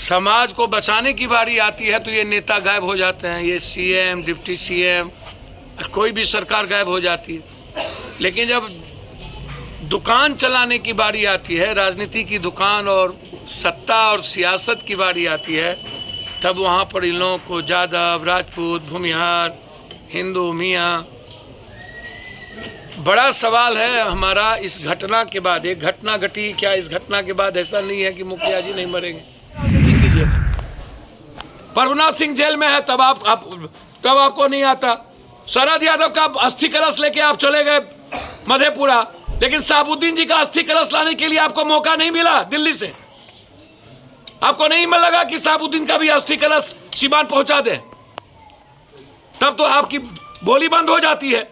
समाज को बचाने की बारी आती है तो ये नेता गायब हो जाते हैं, ये सीएम, डिप्टी सीएम, कोई भी सरकार गायब हो जाती है। लेकिन जब दुकान चलाने की बारी आती है, राजनीति की दुकान और सत्ता और सियासत की बारी आती है, तब वहां पर इन लोगों को यादव, राजपूत, भूमिहार, हिंदू, मियाँ। बड़ा सवाल है हमारा इस घटना के बाद। एक घटना घटी, क्या इस घटना के बाद ऐसा नहीं है कि मुखिया जी नहीं मरेंगे? प्रभुनाथ सिंह जेल में है तब आपको नहीं आता। शरद यादव का अस्थि कलश लेके आप चले गए मधेपुरा, लेकिन साबुद्दीन जी का अस्थि कलश लाने के लिए आपको मौका नहीं मिला दिल्ली से। आपको नहीं लगा कि साबुद्दीन का भी अस्थि कलश सीवान पहुंचा दे, तब तो आपकी बोली बंद हो जाती है।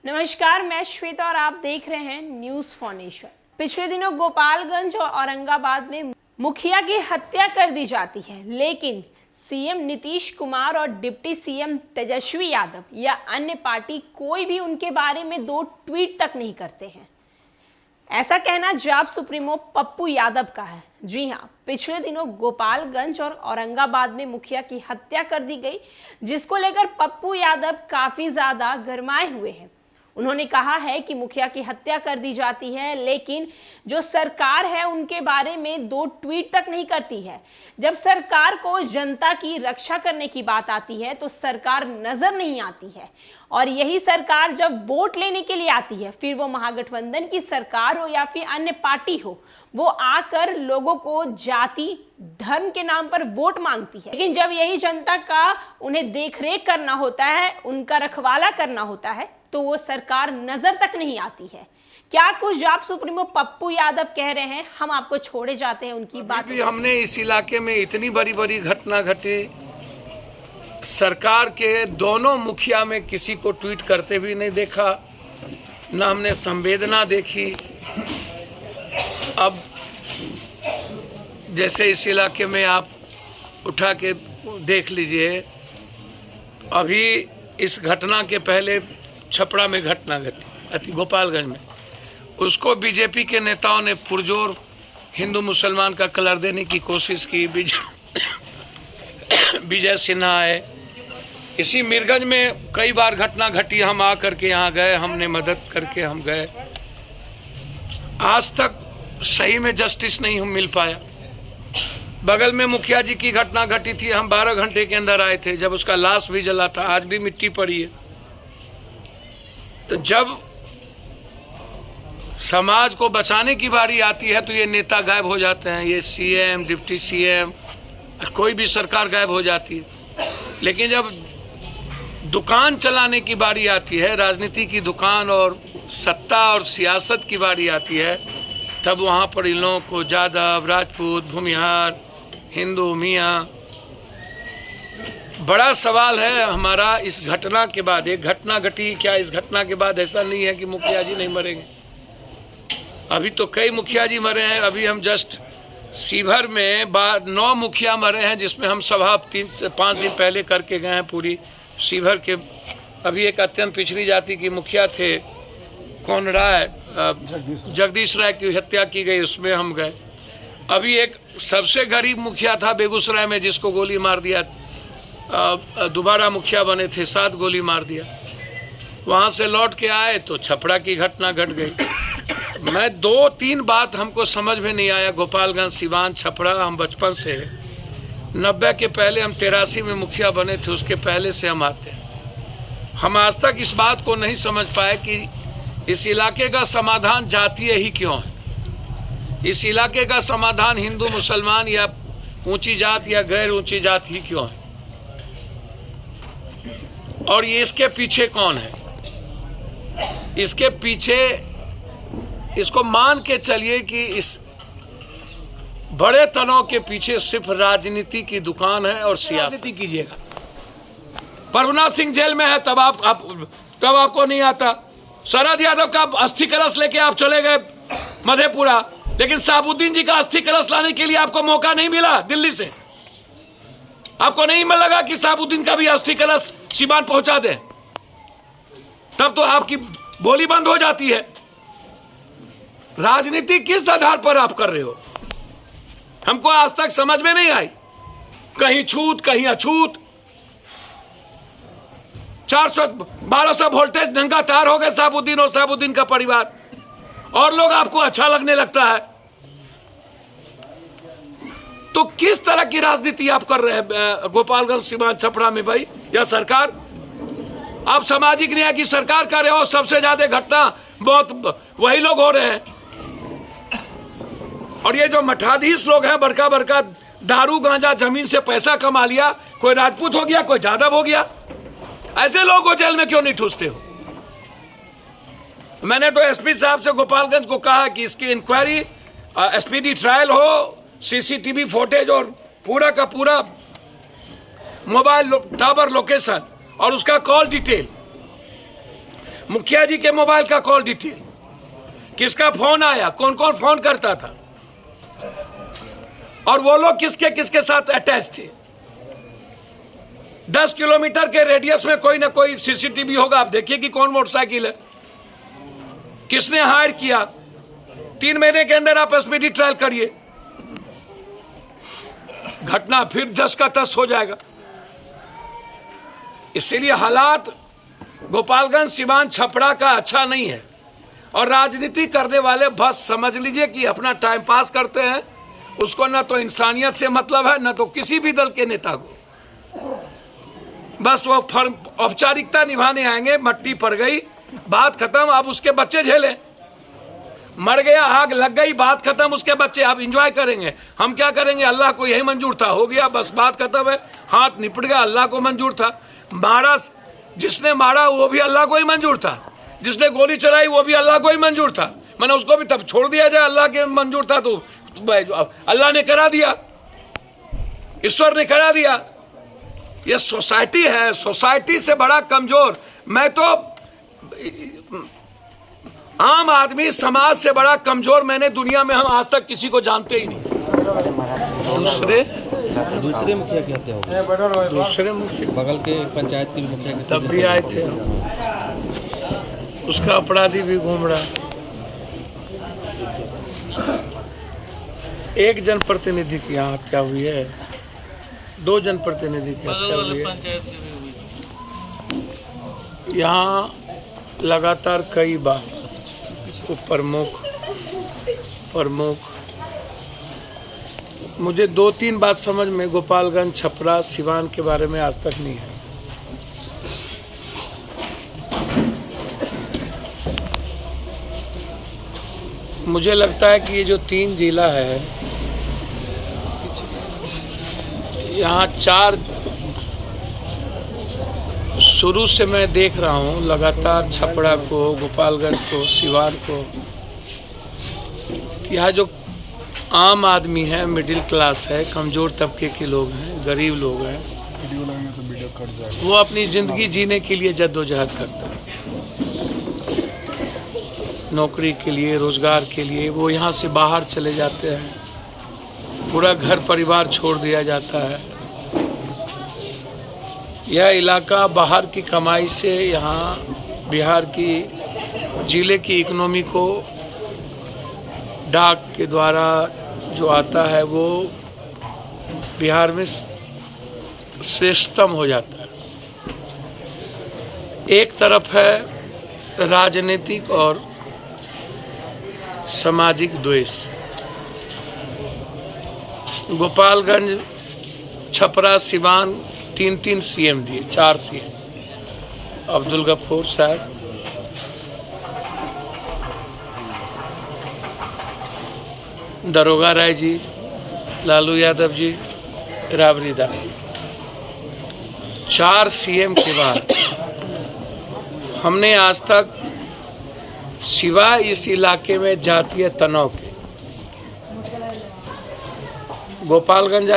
नमस्कार, मैं श्वेता और आप देख रहे हैं न्यूज फॉर नेशन। पिछले दिनों गोपालगंज और औरंगाबाद में मुखिया की हत्या कर दी जाती है, लेकिन सीएम नीतीश कुमार और डिप्टी सीएम तेजस्वी यादव या अन्य पार्टी कोई भी उनके बारे में 2 ट्वीट तक नहीं करते हैं। ऐसा कहना जाप सुप्रीमो पप्पू यादव का है। जी हां, पिछले दिनों गोपालगंज और औरंगाबाद में मुखिया की हत्या कर दी गई, जिसको लेकर पप्पू यादव काफी ज्यादा गरमाए हुए हैं। उन्होंने कहा है कि मुखिया की हत्या कर दी जाती है, लेकिन जो सरकार है उनके बारे में 2 ट्वीट तक नहीं करती है। जब सरकार को जनता की रक्षा करने की बात आती है तो सरकार नजर नहीं आती है, और यही सरकार जब वोट लेने के लिए आती है, फिर वो महागठबंधन की सरकार हो या फिर अन्य पार्टी हो, वो आकर लोगों को जाति धर्म के नाम पर वोट मांगती है। लेकिन जब यही जनता का उन्हें देखरेख करना होता है, उनका रखवाला करना होता है, तो वो सरकार नजर तक नहीं आती है। क्या कुछ जाप सुप्रीमो पप्पू यादव कह रहे हैं, हम आपको छोड़े जाते हैं उनकी बात। हमने इस इलाके में इतनी बड़ी बड़ी घटना घटी, सरकार के दोनों मुखिया में किसी को ट्वीट करते भी नहीं देखा, ना हमने संवेदना देखी। अब जैसे इस इलाके में आप उठा के देख लीजिए, अभी इस घटना के पहले छपरा में घटना घटी गोपालगंज में, उसको बीजेपी के नेताओं ने पुरजोर हिंदू मुसलमान का कलर देने की कोशिश की। विजय सिन्हा है। इसी मीरगंज में कई बार घटना घटी, हम आकर के यहाँ गए, हमने मदद करके हम गए। आज तक सही में जस्टिस नहीं मिल पाया। बगल में मुखिया जी की घटना घटी थी, हम 12 घंटे के अंदर आए थे, जब उसका लाश भी जला था, आज भी मिट्टी पड़ी है। तो जब समाज को बचाने की बारी आती है तो ये नेता गायब हो जाते हैं, ये सीएम, डिप्टी सीएम, कोई भी सरकार गायब हो जाती है। लेकिन जब दुकान चलाने की बारी आती है, राजनीति की दुकान और सत्ता और सियासत की बारी आती है, तब वहां पर इन लोगों को यादव, राजपूत, भूमिहार, हिंदू, मियाँ। बड़ा सवाल है हमारा इस घटना के बाद। एक घटना घटी, क्या इस घटना के बाद ऐसा नहीं है कि मुखिया जी नहीं मरेंगे? अभी तो कई मुखिया जी मरे हैं। अभी हम जस्ट सीभर में 9 मुखिया मरे हैं, जिसमें हम सभा 3 से 5 दिन पहले करके गए हैं पूरी सीभर के। अभी एक अत्यंत पिछड़ी जाति के मुखिया थे, कौन राय, जगदीश राय की हत्या की गई, उसमें हम गए। अभी एक सबसे गरीब मुखिया था बेगूसराय में, जिसको गोली मार दिया, दोबारा मुखिया बने थे, 7 गोली मार दिया। वहां से लौट के आए तो छपरा की घटना घट गई। मैं 2-3 बात हमको समझ में नहीं आया। गोपालगंज, सिवान, छपरा, हम बचपन से 90 के पहले, हम 83 में मुखिया बने थे, उसके पहले से हम आते हैं। हम आज तक इस बात को नहीं समझ पाए कि इस इलाके का समाधान जातीय ही क्यों है। इस इलाके का समाधान हिंदू मुसलमान या ऊंची जात या गैर ऊंची जात ही क्यों है, और ये इसके पीछे कौन है? इसके पीछे इसको मान के चलिए कि इस बड़े तनाव के पीछे सिर्फ राजनीति की दुकान है और सियासत कीजिएगा। प्रभुनाथ सिंह जेल में है तब आपको नहीं आता। शरद यादव का अस्थि कलश लेके आप चले गए मधेपुरा, लेकिन साबुद्दीन जी का अस्थि कलश लाने के लिए आपको मौका नहीं मिला दिल्ली से। आपको नहीं लगा कि साबुद्दीन का भी अस्थि कलश सीवान पहुंचा दे, तब तो आपकी बोली बंद हो जाती है। राजनीति किस आधार पर आप कर रहे हो, हमको आज तक समझ में नहीं आई। कहीं छूत कहीं अछूत, 400-1200 वोल्टेज नंगा तार हो गए साबुद्दीन और साबुद्दीन का परिवार, और लोग आपको अच्छा लगने लगता है। तो किस तरह की राजनीति आप कर रहे हैं गोपालगंज सीवान छपरा में भाई? या सरकार, आप सामाजिक न्याय की सरकार कर रहे हो, सबसे ज्यादा घटना बहुत वही लोग हो रहे हैं। और ये जो मठाधीश लोग हैं, बड़का बड़का दारू गांजा जमीन से पैसा कमा लिया, कोई राजपूत हो गया, कोई यादव हो गया, ऐसे लोगों को जेल में क्यों नहीं ठूसते हो? मैंने तो एसपी साहब से गोपालगंज को कहा कि इसकी इंक्वायरी, एसपीडी ट्रायल हो, सीसीटीवी फुटेज और पूरा का पूरा मोबाइल टावर लोकेशन और उसका कॉल डिटेल, मुखिया जी के मोबाइल का कॉल डिटेल, किसका फोन आया, कौन कौन फोन करता था, और वो लोग किसके किसके साथ अटैच थे। 10 किलोमीटर के रेडियस में कोई ना कोई सीसीटीवी होगा। आप देखिए कि कौन मोटरसाइकिल है, किसने हायर किया। 3 महीने के अंदर आप एसपीडी ट्रायल करिए, घटना फिर 10 का 10 हो जाएगा। इसीलिए हालात गोपालगंज सीवान छपरा का अच्छा नहीं है, और राजनीति करने वाले बस समझ लीजिए कि अपना टाइम पास करते हैं, उसको ना तो इंसानियत से मतलब है, ना तो किसी भी दल के नेता को, बस वो औपचारिकता निभाने आएंगे। मट्टी पड़ गई, बात खत्म, अब उसके बच्चे झेलें। मर गया, आग लग गई, बात खत्म, उसके बच्चे आप एंजॉय करेंगे, हम क्या करेंगे? अल्लाह को यही मंजूर था, हो गया, बस बात खत्म है, हाथ निपट गया, अल्लाह को मंजूर था। मारा, जिसने मारा वो भी अल्लाह को ही मंजूर था, जिसने गोली चलाई वो भी अल्लाह को ही मंजूर था। मैंने उसको भी तब छोड़ दिया जाए, अल्लाह के मंजूर था तो अल्लाह ने करा दिया, ईश्वर ने करा दिया। ये सोसाइटी है, सोसाइटी से बड़ा कमजोर, मैं तो आम आदमी समाज से बड़ा कमजोर मैंने दुनिया में हम आज तक किसी को जानते ही नहीं। दूसरे मुखिया की हत्या हो गई, दूसरे मुखिया बगल के पंचायत के मुखिया की तब भी आए थे, उसका अपराधी भी घूम रहा। एक जनप्रतिनिधि की यहाँ हत्या हुई है, 2 जनप्रतिनिधि की हत्या हुई है। यहाँ लगातार कई बार इसको प्रमुख मुझे 2-3 बात समझ में गोपालगंज छपरा सीवान के बारे में आज तक नहीं है। मुझे लगता है कि ये जो 3 जिला है, यहाँ 4 शुरू से मैं देख रहा हूँ लगातार, छपरा को, गोपालगंज को, सीवान को। यहाँ जो आम आदमी है, मिडिल क्लास है, कमजोर तबके के लोग हैं, गरीब लोग हैं, वो अपनी जिंदगी जीने के लिए जद्दोजहद करते हैं, नौकरी के लिए, रोजगार के लिए। वो यहाँ से बाहर चले जाते हैं, पूरा घर परिवार छोड़ दिया जाता है। यह इलाका बाहर की कमाई से यहाँ बिहार की जिले की इकोनॉमी को डाक के द्वारा जो आता है वो बिहार में श्रेष्ठतम हो जाता है। एक तरफ है राजनीतिक और सामाजिक द्वेष। गोपालगंज छपरा सीवान 3 सीएम दिए, 4 सीएम, अब्दुल गफूर साहब, दरोगा राय जी, लालू यादव जी, राबड़ी दास। 4 सीएम के बाद हमने आज तक सिवाय इस इलाके में जातीय तनाव के गोपालगंज